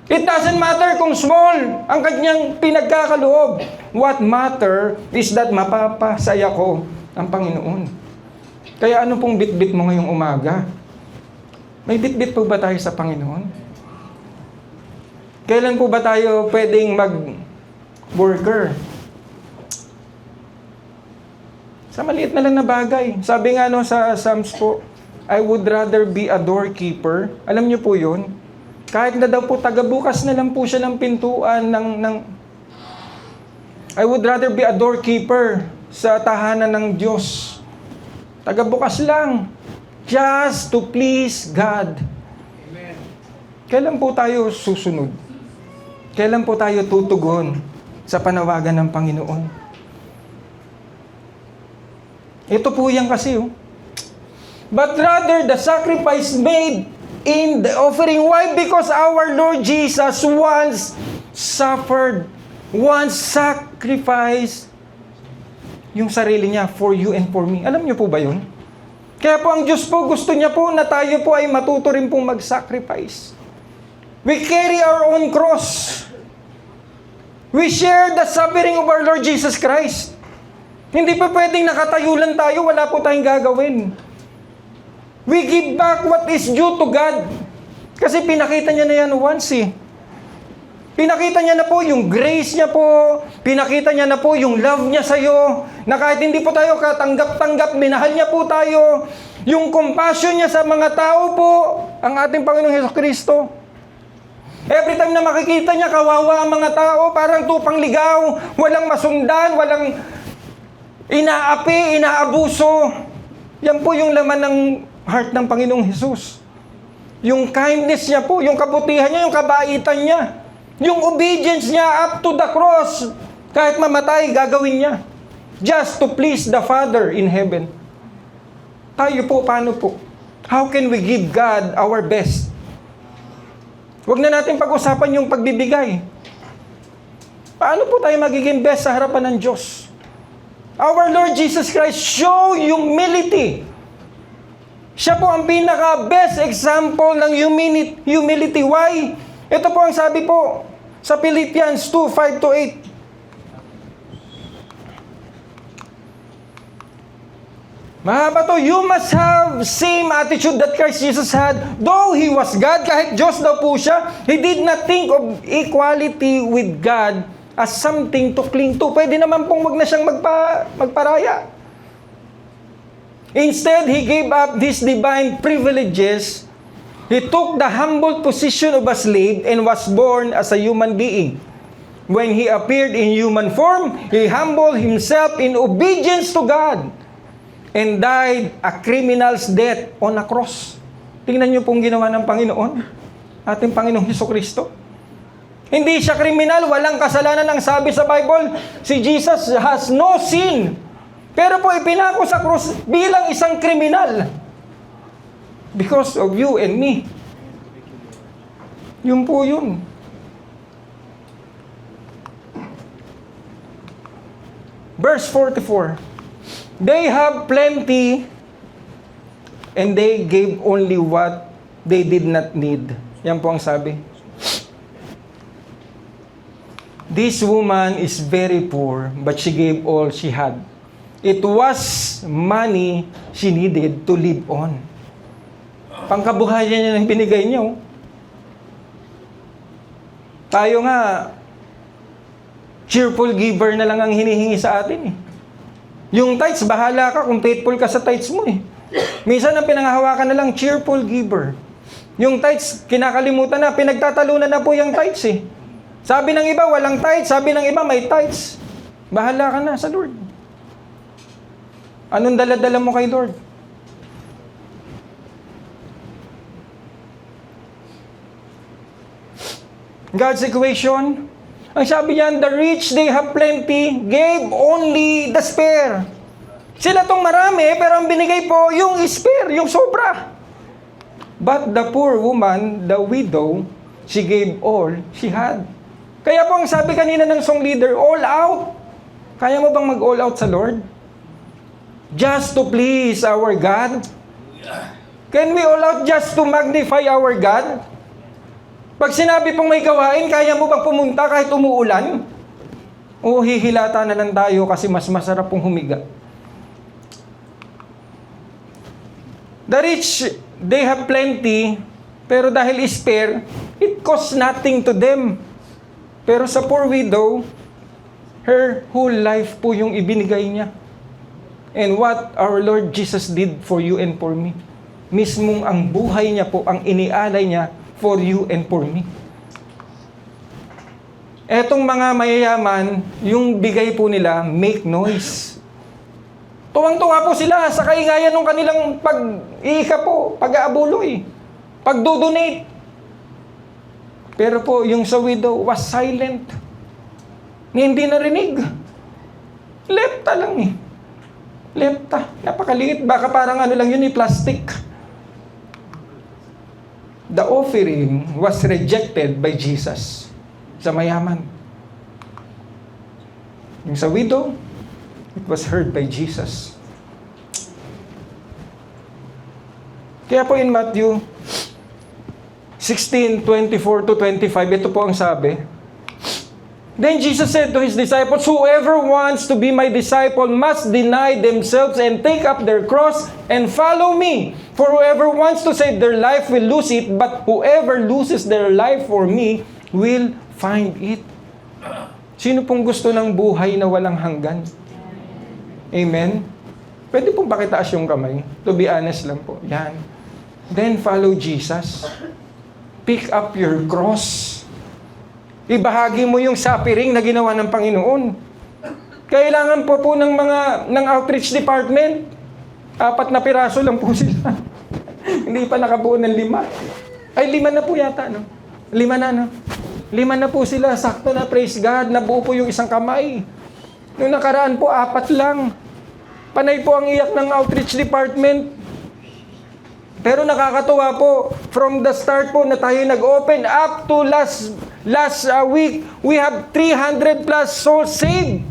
It doesn't matter kung small ang kanyang pinagkakaloob. What matter is that mapapasaya ko ang Panginoon. Kaya ano pong bit-bit mo ngayong umaga? May bit-bit po ba tayo sa Panginoon? Kailan po ba tayo pwedeng mag-worker? Sa maliit na lang na bagay. Sabi nga sa Psalms po, I would rather be a doorkeeper. Alam niyo po yun? Kahit na daw po tagabukas na lang po siya ng pintuan I would rather be a doorkeeper sa tahanan ng Diyos. Tagabukas lang. Just to please God. Amen. Kailan po tayo susunod? Kailan po tayo tutugon sa panawagan ng Panginoon? Ito po yan kasi. But rather the sacrifice made in the offering. Why? Because our Lord Jesus once suffered, once sacrificed yung sarili niya for you and for me. Alam niyo po ba yun? Kaya po ang Diyos po gusto niya po na tayo po ay matuto rin pong mag-sacrifice. We carry our own cross. We share the suffering of our Lord Jesus Christ. Hindi pa pwedeng nakatayo lang tayo, wala po tayong gagawin. We give back what is due to God. Kasi pinakita niya na yan once Pinakita niya na po yung grace niya po, pinakita niya na po yung love niya sa'yo, na kahit hindi po tayo katanggap-tanggap, minahal niya po tayo, yung compassion niya sa mga tao po, ang ating Panginoong Jesucristo. Every time na makikita niya, kawawa ang mga tao, parang tupang ligaw, walang masundan, walang inaapi, inaabuso. Yan po yung laman ng heart ng Panginoong Jesus. Yung kindness niya po, yung kabutihan niya, yung kabaitan niya. Yung obedience niya up to the cross. Kahit mamatay, gagawin niya. Just to please the Father in heaven. Tayo po, paano po? How can we give God our best? Huwag na natin pag-usapan yung pagbibigay. Paano po tayo magiging best sa harapan ng Diyos? Our Lord Jesus Christ show humility. Siya po ang pinaka-best example ng humility. Why? Ito po ang sabi po sa Philippians 2:5-8. Mahaba to. You must have same attitude that Christ Jesus had. Though He was God, kahit Diyos daw po siya, He did not think of equality with God as something to cling to. Pwede naman pong wag na siyang magparaya. Instead, He gave up His divine privileges. He took the humble position of a slave and was born as a human being. When He appeared in human form, He humbled Himself in obedience to God and died a criminal's death on a cross. Tingnan niyo pong ginawa ng Panginoon, ating Panginoong Hesukristo. Hindi siya kriminal, walang kasalanan ang sabi sa Bible. Si Jesus has no sin. Pero po ipinako sa cross bilang isang kriminal. Because of you and me. Yun po yun. Verse 44. They have plenty and they gave only what they did not need. Yan po ang sabi. This woman is very poor, but she gave all she had. It was money she needed to live on. Pangkabuhayan niya ng binigay niya. Oh. Tayo nga, cheerful giver na lang ang hinihingi sa atin eh. Yung tithes, bahala ka kung faithful ka sa tithes mo eh. Minsan ang pinanghahawakan na lang, cheerful giver. Yung tithes, kinakalimutan na, pinagtatalunan na po yung tithes eh. Sabi ng iba, walang tithes. Sabi ng iba, may tithes. Bahala ka na sa Lord. Anong dala-dala mo kay Lord? God's equation, ang sabi niyan, the rich, they have plenty, gave only the spare. Sila tong marami, pero ang binigay po, yung spare, yung sobra. But the poor woman, the widow, she gave all she had. Kaya po ang sabi kanina ng song leader, all out. Kaya mo bang mag-all out sa Lord? Just to please our God? Can we all out just to magnify our God? Pag sinabi pong may gawain, kaya mo bang pumunta kahit umuulan? O hihilata na lang tayo kasi mas masarap pong humiga. The rich, they have plenty, pero dahil spare, it costs nothing to them. Pero sa poor widow, her whole life po yung ibinigay niya. And what our Lord Jesus did for you and for me. Mismong ang buhay niya po, ang inialay niya for you and for me. Etong mga mayayaman, yung bigay po nila, make noise. Tuwang-tuwa po sila sa kaingayan ng kanilang pag-iika po, pag-aabuloy, pag-donate. Pero po, yung sa widow was silent. Hindi narinig. Lepta lang eh. Lepta. Napakaliit. Baka parang ano lang yun eh, plastic. The offering was rejected by Jesus sa mayaman. Yung sa widow, it was heard by Jesus. Kaya po in Matthew 16:24 to 25, ito po ang sabi. Then Jesus said to His disciples, whoever wants to be my disciple must deny themselves and take up their cross and follow me. For whoever wants to save their life will lose it, but whoever loses their life for me will find it. Sino pong gusto ng buhay na walang hanggan? Amen? Pwede pong pakitaas yung kamay. To be honest lang po. Yan. Then follow Jesus. Pick up your cross. Ibahagi mo yung suffering na ginawa ng Panginoon. Kailangan po ng outreach department. 4 na piraso lang po sila. Hindi pa nakabuo ng 5. Ay, 5 na po yata, no? 5 na, no? 5 na po sila. Sakto na, praise God. Nabuo po yung isang kamay. Noong nakaraan po, 4 lang. Panay po ang iyak ng outreach department. Pero nakakatuwa po, from the start po na tayo nag-open up to last week, we have 300 plus souls saved.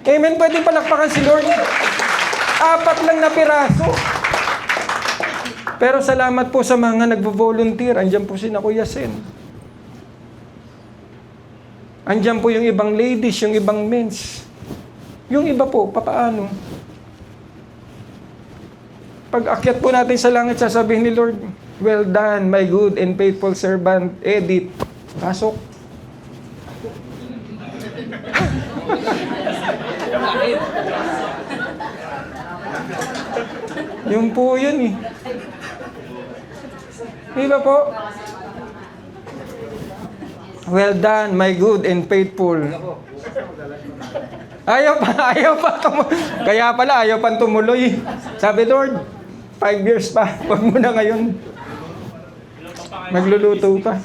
Amen? Pwede palakpakan si Lord. 4 lang na piraso. Pero salamat po sa mga nagvo-volunteer. Andiyan po si Kuya Sen. Andiyan po yung ibang ladies, yung ibang men's. Yung iba po, papaano? Pag akyat po natin sa langit, sasabihin ni Lord, well done, my good and faithful servant, Edith. Pasok. Yun po yun eh. Di ba po? Well done, my good and faithful. Ayaw pa kaya pala, ayaw pa tumuloy. Sabi, Lord, 5 years pa. Huwag mo na ngayon. Magluluto pa.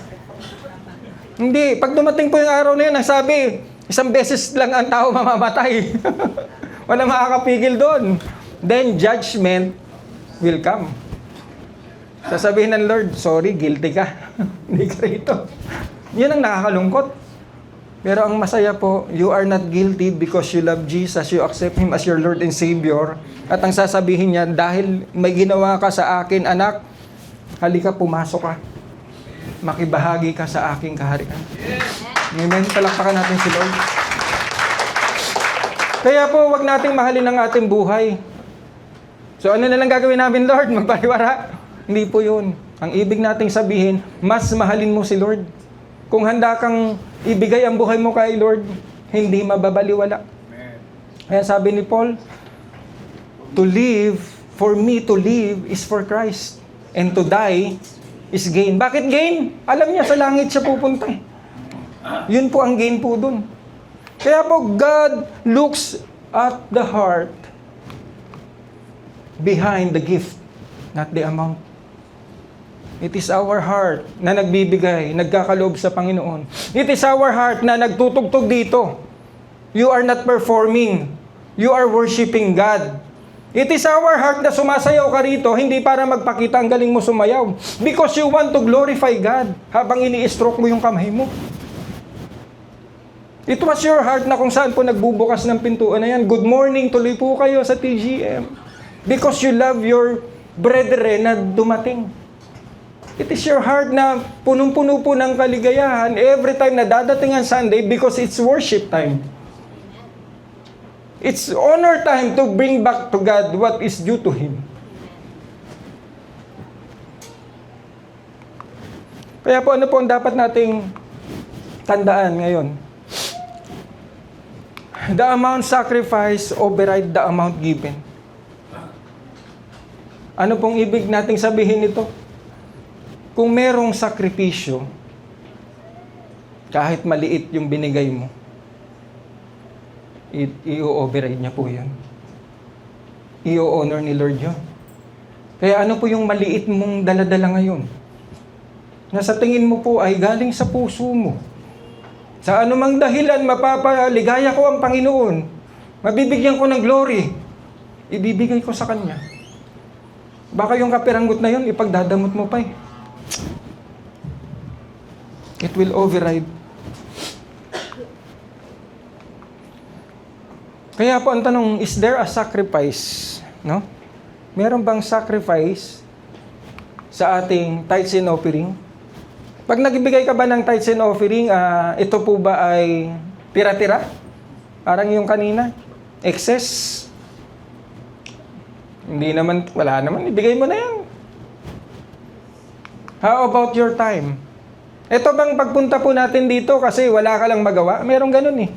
Hindi, pag dumating po yung araw na yun, sabi, isang beses lang ang tao mamamatay. Wala makakapigil doon. Then, judgment will come. Sasabihin ng Lord, sorry, guilty ka. Hindi ka rito. Yun ang nakakalungkot. Pero ang masaya po, you are not guilty because you love Jesus, you accept Him as your Lord and Savior. At ang sasabihin niya, dahil may ginawa ka sa akin, anak, halika, pumasok ka. Makibahagi ka sa aking kaharian. Amen. Palakpakan natin si Lord. Kaya po, wag nating mahalin ang ating buhay. So ano na lang gagawin namin, Lord? Magpariwara? Hindi po yun. Ang ibig nating sabihin, mas mahalin mo si Lord. Kung handa kang ibigay ang buhay mo kay Lord, hindi mababaliwala. Kaya sabi ni Paul, to live, for me to live is for Christ. And to die is gain. Bakit gain? Alam niya, sa langit siya pupunta. Yun po ang gain po dun. Kaya po, God looks at the heart behind the gift, not the amount. It is our heart na nagbibigay, nagkakaloob sa Panginoon. It is our heart na nagtutugtog dito. You are not performing. You are worshiping God. It is our heart na sumasayaw ka rito, hindi para magpakita ang galing mo sumayaw. Because you want to glorify God habang ini-stroke mo yung kamay mo. It was your heart na kung saan po nagbubukas ng pintuan na yan. Good morning, tuloy po kayo sa TGM. Because you love your brethren na dumating. It is your heart na punong-puno po ng kaligayahan every time na dadating ang Sunday because it's worship time. It's honor time to bring back to God what is due to Him. Kaya po, ano po ang dapat nating tandaan ngayon? The amount sacrificed override the amount given. Ano pong ibig nating sabihin nito? Kung merong sakripisyo, kahit maliit yung binigay mo, i-override niya po yun. I-honor ni Lord yun. Kaya ano po yung maliit mong daladala ngayon? Na sa tingin mo po ay galing sa puso mo. Sa anumang dahilan, mapapaligaya ko ang Panginoon. Mabibigyan ko ng glory. Ibibigay ko sa Kanya. Baka yung kapiranggot na yun, ipagdadamot mo pa eh. It will override. Kaya po ang tanong, is there a sacrifice? No? Meron bang sacrifice sa ating tithes and offering? Pag nagbigay ka ba ng tithes and offering, ito po ba ay tira-tira? Parang yung kanina, excess? Hindi naman, wala naman, ibigay mo na yan. How about your time? Ito bang pagpunta po natin dito kasi wala ka lang magawa? Merong ganun eh.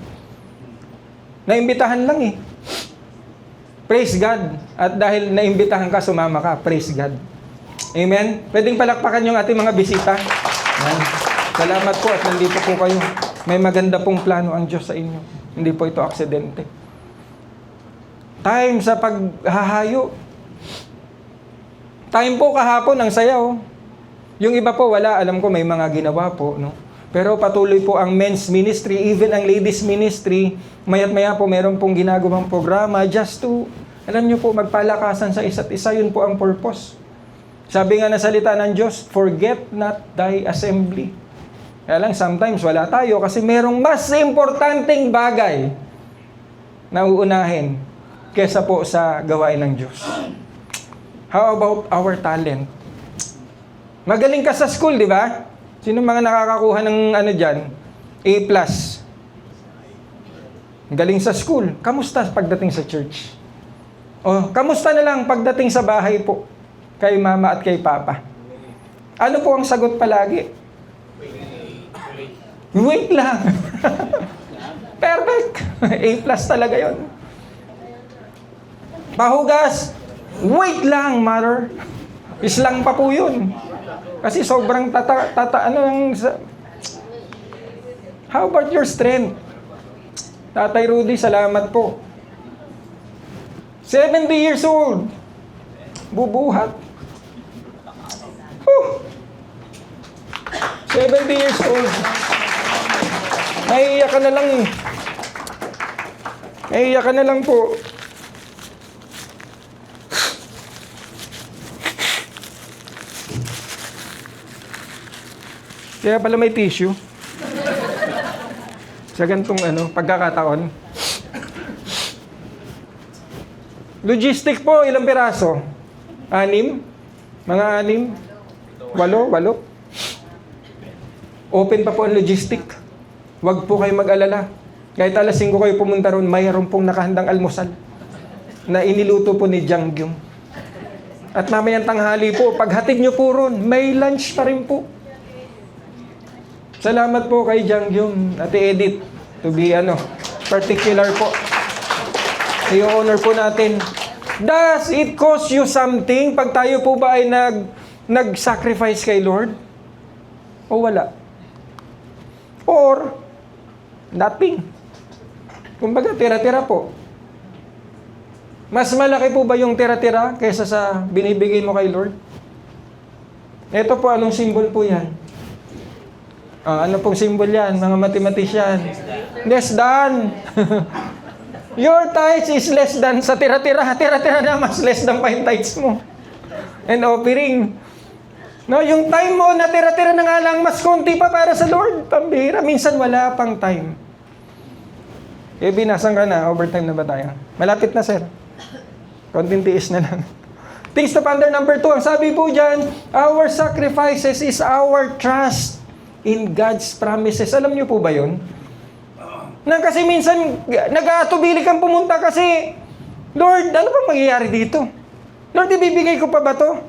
Naimbitahan lang eh. Praise God. At dahil naimbitahan ka, sumama ka. Praise God. Amen? Pwedeng palakpakan yung ating mga bisita. Ayan. Salamat po at nandito po kayo. May maganda pong plano ang Diyos sa inyo. Hindi po ito aksidente. Time sa paghahayo. Time po kahapon, ang sayaw. Yung iba po, wala. Alam ko may mga ginawa po, no? Pero patuloy po ang men's ministry, even ang ladies ministry. Maya't maya po, meron pong ginagawang programa just to, alam nyo po, magpalakasan sa isa't isa. Yun po ang purpose. Sabi nga na salita ng Diyos, forget not thy assembly. Kaya lang, sometimes wala tayo kasi merong mas importanteng bagay na uunahin kesa po sa gawain ng Diyos. How about our talent? Magaling ka sa school, di ba? Sino mga nakakakuha ng dyan? A+. Galing sa school. Kamusta pagdating sa church? O, kamusta na lang pagdating sa bahay po kay mama at kay papa? Ano po ang sagot palagi? Wait lang. Perfect. A+ talaga yon. Pahugas. Wait lang, mother. Islang pa po yun. Kasi sobrang How about your strength? Tatay Rudy, salamat po. 70 years old. Bubuhat. 70 years old. Naiiyak ka na lang eh. Naiiyak ka na lang po. Kaya pala may tissue. Sa ganitong pagkakataon. Logistic po, ilang piraso? 6? Mga 6? 8? Open pa po ang logistic. Huwag po kayo mag-alala. Kahit alas 5 kayo pumunta ron, mayroon pong nakahandang almusal na iniluto po ni Jangyum. At mamayang tanghali po, paghatid nyo po ron, may lunch pa rin po. Salamat po kay Jangyum, Ate Edith, to be particular po. I-honor po natin. Does it cost you something pag tayo po ba ay nag-sacrifice kay Lord? O wala? Or, nothing. Kumbaga, tira-tira po. Mas malaki po ba yung tira-tira kaysa sa binibigay mo kay Lord? Ito po, anong symbol po yan? Ano pong symbol yan, mga mathematician? Less than. Your tithes is less than sa tira-tira. Tira-tira na, mas less than 5 tithes mo. And offering. No, yung time mo na tira-tira na nga lang, mas konti pa para sa Lord. Pambihira. Minsan wala pang time. Binasan ka na. Overtime na ba tayo? Malapit na, sir. Konting tiis na lang. Things to ponder number 2. Ang sabi po dyan, our sacrifices is our trust in God's promises. Alam niyo po ba yun? Na kasi minsan, nag-aatubili kang pumunta kasi, Lord, ano ba mangyayari dito? Lord, ibibigay ko pa ba to?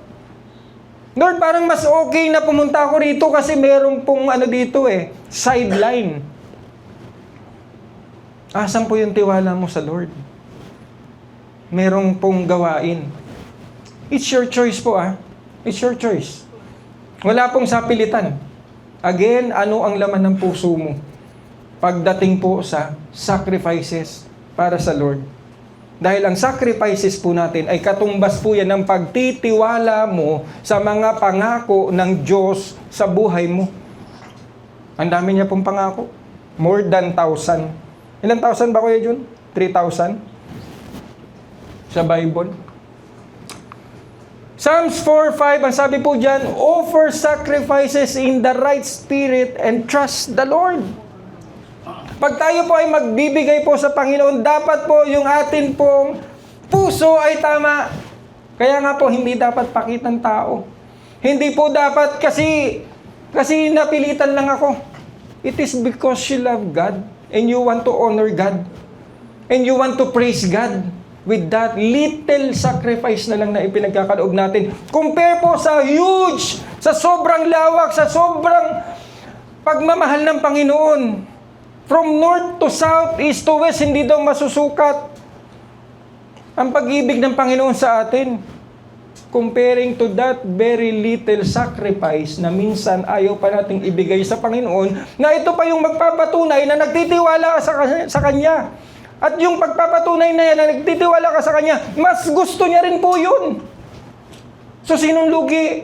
Lord, parang mas okay na pumunta ako rito kasi meron pong dito sideline. Asan po yung tiwala mo sa Lord? Merong pong gawain. It's your choice po It's your choice. Wala pong sapilitan. Again, ano ang laman ng puso mo? Pagdating po sa sacrifices para sa Lord. Dahil ang sacrifices po natin ay katumbas po yan ng pagtitiwala mo sa mga pangako ng Diyos sa buhay mo. Ang dami niya pong pangako. More than 1,000. Ilang thousand ba Kuya Jun? 3,000? Sa Bible. Psalms 4:5, ang sabi po dyan, offer sacrifices in the right spirit and trust the Lord. Pag tayo po ay magbibigay po sa Panginoon, dapat po yung atin pong puso ay tama. Kaya nga po, hindi dapat pakitang tao. Hindi po dapat kasi napilitan lang ako. It is because you love God and you want to honor God and you want to praise God with that little sacrifice na lang na ipinagkakaloob natin. Compare po sa huge, sa sobrang lawak, sa sobrang pagmamahal ng Panginoon. From north to south, east to west, hindi daw masusukat ang pag-ibig ng Panginoon sa atin. Comparing to that very little sacrifice na minsan ayaw pa nating ibigay sa Panginoon, na ito pa yung magpapatunay na nagtitiwala sa Kanya. At yung pagpapatunay na yan na nagtitiwala ka sa Kanya, mas gusto niya rin po yun. So, sinong lugi?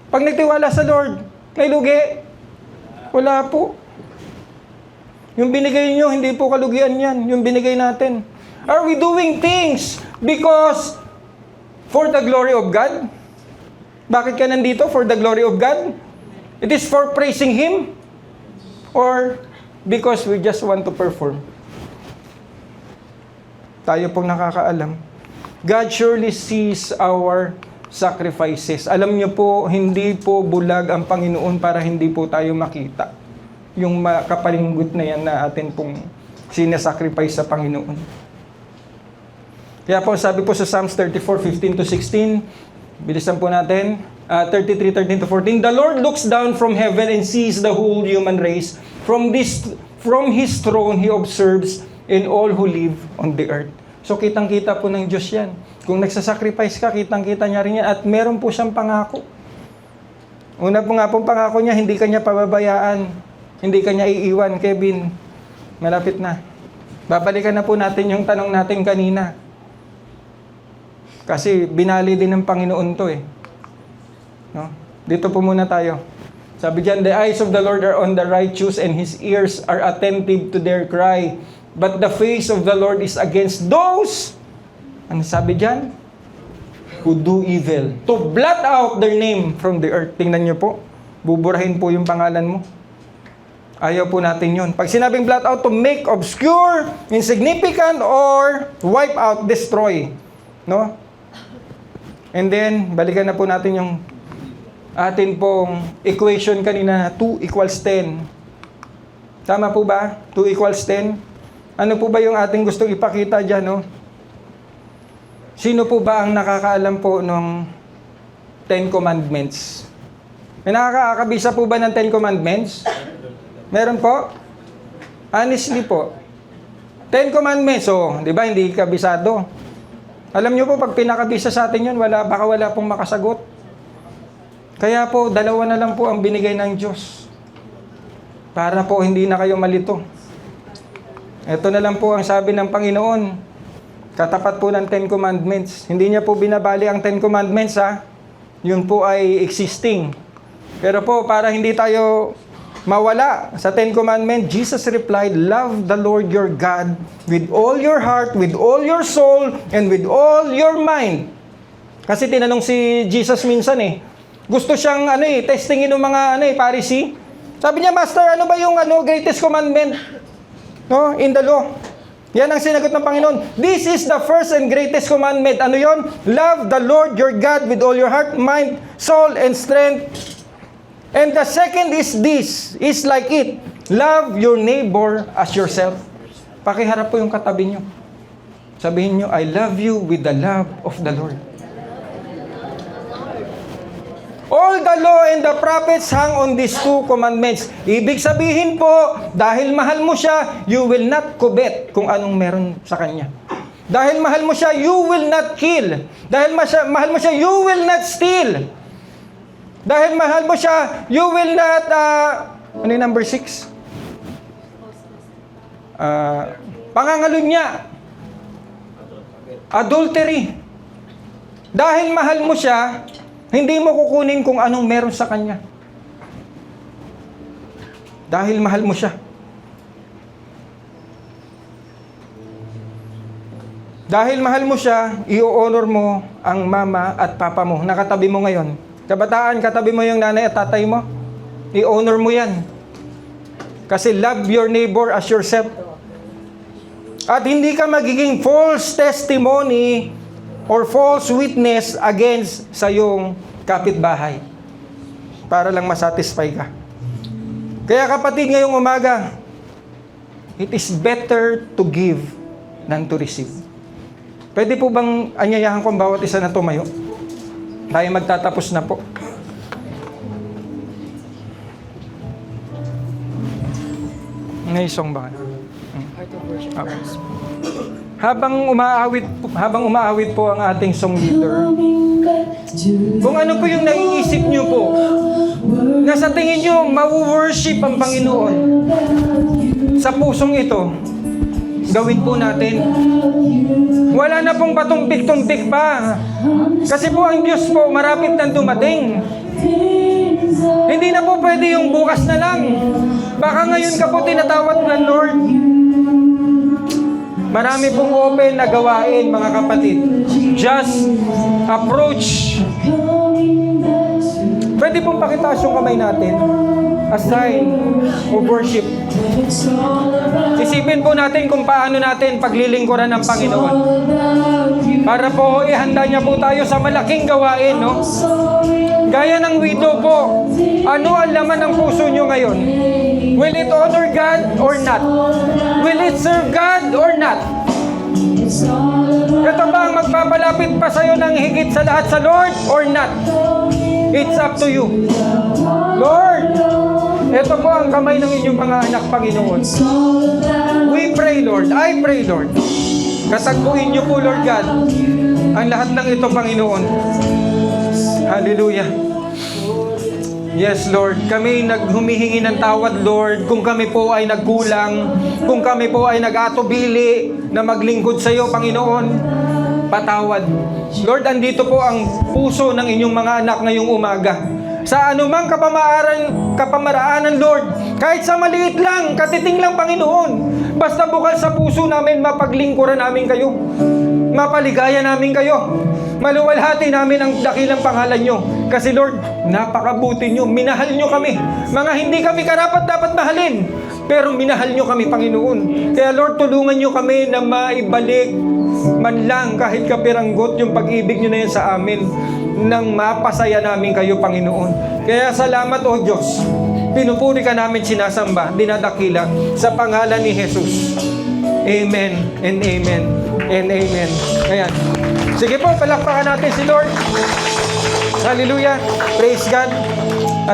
Pag nagtiwala sa Lord, may lugi? Wala po. Yung binigay nyo, hindi po kalugian yan. Yung binigay natin. Are we doing things because for the glory of God? Bakit ka nandito? For the glory of God? It is for praising Him? Or because we just want to perform? Tayo pong nakakaalam. God surely sees our sacrifices. Alam niyo po, hindi po bulag ang Panginoon para hindi po tayo makita yung kapalinggot na yan na atin pong sinasacrifice sa Panginoon. Kaya po sabi po sa Psalms 34:15-16, bilisan po natin, 33:13-14, the Lord looks down from heaven and sees the whole human race. From His throne, He observes in all who live on the earth. So kitang-kita po ng Diyos yan. Kung nagsasacrifice ka, kitang-kita niya rin yan. At meron po siyang pangako. Una po nga pong pangako niya, hindi kanya pababayaan. Hindi kanya iiwan, Kevin. Malapit na. Babalikan na po natin yung tanong natin kanina. Kasi binali din ng Panginoon to eh. No? Dito po muna tayo. Sabi diyan, the eyes of the Lord are on the righteous and His ears are attentive to their cry. But the face of the Lord is against those, ano sabi diyan? Who do evil. To blot out their name from the earth. Tingnan niyo po. Buburahin po yung pangalan mo. Ayaw po natin yun. Pag sinabing blot out, to make obscure, insignificant, or wipe out, destroy. No? And then, balikan na po natin yung atin pong equation kanina na 2 equals 10. Tama po ba? 2 equals 10? Ano po ba yung ating gustong ipakita dyan, no? Sino po ba ang nakakaalam po ng 10 Commandments? May nakakabisa po ba ng 10 Commandments? Meron po? Honestly po. 10 Commandments, so, di ba, hindi kabisado. Alam nyo po, pag pinakabisa sa atin yun, baka wala pong makasagot. Kaya po, 2 na lang po ang binigay ng Diyos. Para po hindi na kayo malito. Ito na lang po ang sabi ng Panginoon. Katapat po ng 10 Commandments. Hindi niya po binabali ang 10 Commandments, ha? Yun po ay existing. Pero po, para hindi tayo mawala sa 10 Commandments, Jesus replied, love the Lord your God with all your heart, with all your soul, and with all your mind. Kasi tinanong si Jesus minsan gusto siyang testingin ng mga Pharisee. Sabi niya, Master, ano ba yung greatest commandment? No, in the law. Yan ang sinagot ng Panginoon. This is the first and greatest commandment. Ano yon? Love the Lord your God with all your heart, mind, soul, and strength. And the second is this, is like it. Love your neighbor as yourself. Pakiharap po yung katabi nyo. Sabihin nyo, I love you with the love of the Lord. All the law and the prophets hang on these 2 commandments. Ibig sabihin po, dahil mahal mo siya, you will not covet kung anong meron sa kanya. Dahil mahal mo siya, you will not kill. Dahil mahal mo siya, you will not steal. Dahil mahal mo siya, you will not, ano yung number 6? Pangangalunya. Adultery. Dahil mahal mo siya, hindi mo kukunin kung anong meron sa kanya. Dahil mahal mo siya. Dahil mahal mo siya, i-honor mo ang mama at papa mo. Nakatabi mo ngayon. Kabataan, katabi mo yung nanay at tatay mo. I-honor mo yan. Kasi love your neighbor as yourself. At hindi ka magiging false testimony or false witness against sa iyong kapitbahay. Para lang masatisfy ka. Kaya kapatid, ngayong umaga, it is better to give than to receive. Pwede po bang anyayahan ko ang bawat isa na tumayo? Tayo magtatapos na po. Ngayon ba? Heart of worship. Habang umaawit po ang ating song leader, kung ano po yung naiisip nyo po, na sa tingin nyo, ma-worship ang Panginoon sa pusong ito, gawin po natin. Wala na pong patumpik-tumpik pa. Kasi po ang Diyos po, marapit na dumating. Hindi na po pwede yung bukas na lang. Baka ngayon ka po tinatawag ng Lord. Marami pong open na gawain, mga kapatid. Just approach. Pwede pong pakitaas yung kamay natin. A sign of worship. Isipin po natin kung paano natin paglilingkuran ng Panginoon. Para po ihanda niya po tayo sa malaking gawain, no? Gaya ng widow po. Ano ang laman ng puso nyo ngayon? Will it honor God or not? Will it serve God or not? Ito ba ang magpapalapit pa sa'yo ng higit sa lahat sa Lord or not? It's up to you. Lord, ito po ang kamay ng inyong mga anak, Panginoon. We pray, Lord. I pray, Lord. Katagpuin niyo po, Lord God, ang lahat ng ito, Panginoon. Hallelujah. Yes, Lord. Kami naghumihingi ng tawad, Lord, kung kami po ay nagkulang, kung kami po ay nag-atubili na maglingkod sa iyo, Panginoon. Patawad. Lord, andito po ang puso ng inyong mga anak ngayong umaga. Sa anumang kapamaraanan, Lord, kahit sa maliit lang, katiting lang, Panginoon, basta bukal sa puso namin, mapaglingkuran namin kayo. Mapaligaya namin kayo. Maluwalhati namin ang dakilang pangalan nyo. Kasi Lord, napakabuti nyo. Minahal nyo kami. Mga hindi kami karapat-dapat mahalin. Pero minahal nyo kami, Panginoon. Kaya Lord, tulungan nyo kami na maibalik man lang kahit kapiranggot yung pag-ibig nyo na yan sa amin. Nang mapasaya namin kayo, Panginoon. Kaya salamat, O Diyos. Pinupuri ka namin, sinasamba, dinadakila sa pangalan ni Jesus. Amen and amen and amen. Ayan. Sige po, palakpakan natin si Lord. Hallelujah. Praise God.